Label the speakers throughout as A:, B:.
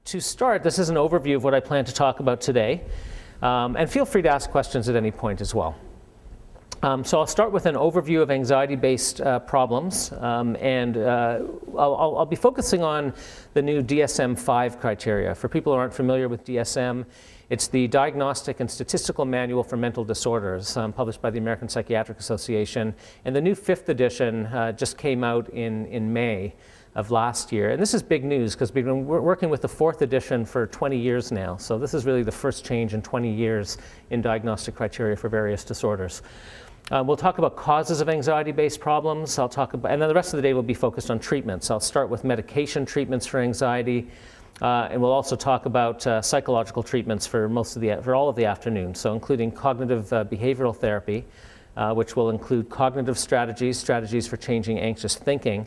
A: To start, this is an overview of what I plan to talk about today, and feel free to ask questions at any point as well. So I'll start with an overview of anxiety-based problems, and I'll be focusing on the new DSM-5 criteria. For people who aren't familiar with DSM, it's the Diagnostic and Statistical Manual for Mental Disorders, published by the American Psychiatric Association, and the new 5th edition just came out in May of last year. And this is big news because we've been working with the 4th edition for 20 years now. So this is really the first change in 20 years in diagnostic criteria for various disorders. We'll talk about causes of anxiety-based problems. I'll talk about, and then the rest of the day will be focused on treatments. I'll start with medication treatments for anxiety, and we'll also talk about psychological treatments for all of the afternoon. So including cognitive behavioral therapy, which will include cognitive strategies for changing anxious thinking.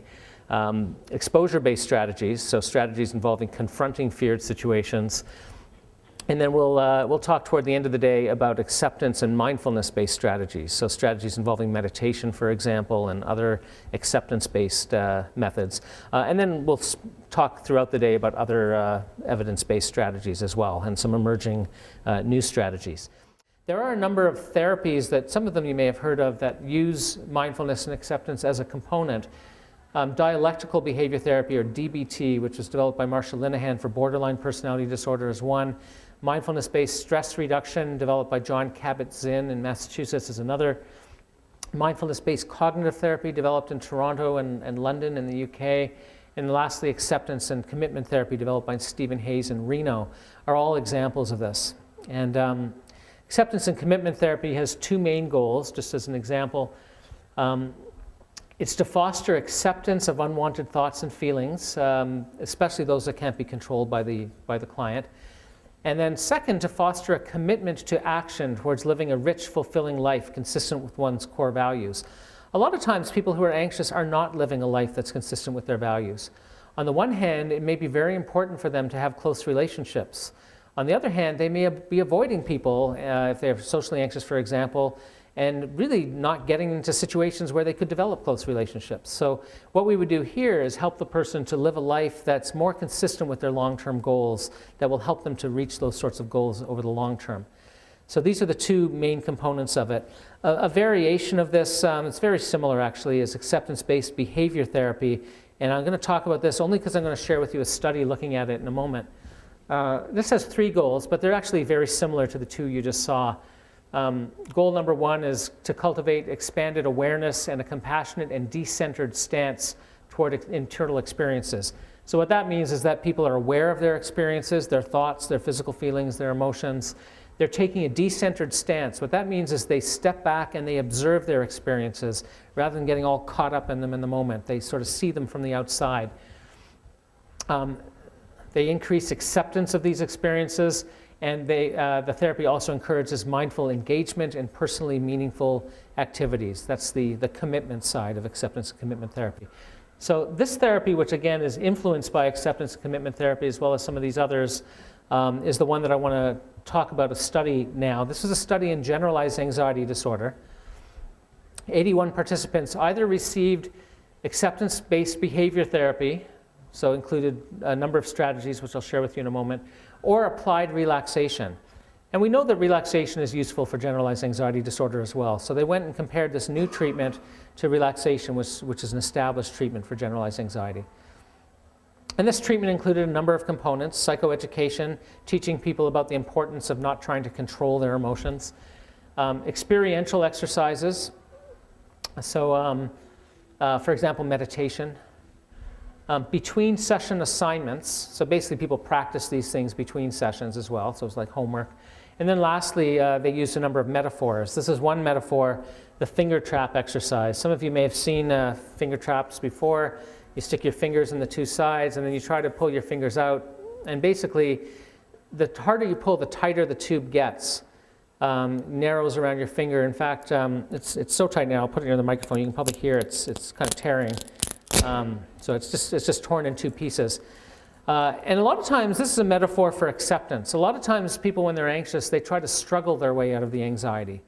A: Exposure-based strategies, so strategies involving confronting feared situations. And then we'll talk toward the end of the day about acceptance and mindfulness-based strategies, so strategies involving meditation, for example, and other acceptance-based methods. And then we'll talk throughout the day about other evidence-based strategies as well, and some emerging new strategies. There are a number of therapies that some of them you may have heard of that use mindfulness and acceptance as a component. Dialectical behavior therapy, or DBT, which was developed by Marsha Linehan for borderline personality disorder, is one. Mindfulness-based stress reduction, developed by John Kabat-Zinn in Massachusetts, is another. Mindfulness-based cognitive therapy, developed in Toronto and London in the UK. And lastly, acceptance and commitment therapy, developed by Stephen Hayes in Reno, are all examples of this. And acceptance and commitment therapy has two main goals, just as an example. It's to foster acceptance of unwanted thoughts and feelings, especially those that can't be controlled by the client. And then second, to foster a commitment to action towards living a rich, fulfilling life consistent with one's core values. A lot of times people who are anxious are not living a life that's consistent with their values. On the one hand, it may be very important for them to have close relationships. On the other hand, they may be avoiding people, if they're socially anxious, for example, and really not getting into situations where they could develop close relationships. So what we would do here is help the person to live a life that's more consistent with their long-term goals, that will help them to reach those sorts of goals over the long term. So these are the two main components of it. A variation of this, it's very similar actually, is acceptance-based behavior therapy. And I'm going to talk about this only because I'm going to share with you a study looking at it in a moment. This has 3 goals, but they're actually very similar to the 2 you just saw. Goal number 1 is to cultivate expanded awareness and a compassionate and decentered stance toward internal experiences. So what that means is that people are aware of their experiences, their thoughts, their physical feelings, their emotions. They're taking a decentered stance. What that means is they step back and they observe their experiences rather than getting all caught up in them in the moment. They sort of see them from the outside. They increase acceptance of these experiences. And the therapy also encourages mindful engagement in personally meaningful activities. That's the commitment side of acceptance and commitment therapy. So this therapy, which again is influenced by acceptance and commitment therapy as well as some of these others, is the one that I want to talk about, a study now. This is a study in generalized anxiety disorder. 81 participants either received acceptance-based behavior therapy, so included a number of strategies, which I'll share with you in a moment, or applied relaxation. And we know that relaxation is useful for generalized anxiety disorder as well. So they went and compared this new treatment to relaxation, which is an established treatment for generalized anxiety. And this treatment included a number of components: psychoeducation, teaching people about the importance of not trying to control their emotions, experiential exercises, so for example, meditation, between session assignments, so basically people practice these things between sessions as well, so it's like homework. And then lastly, they used a number of metaphors. This is one metaphor, the finger trap exercise. Some of you may have seen finger traps before. You stick your fingers in the 2 sides and then you try to pull your fingers out. And basically, the harder you pull, the tighter the tube gets. Narrows around your finger. In fact, it's so tight now, I'll put it near the microphone, you can probably hear it's kind of tearing. So it's just torn in 2 pieces. And a lot of times, this is a metaphor for acceptance. A lot of times people, when they're anxious, they try to struggle their way out of the anxiety.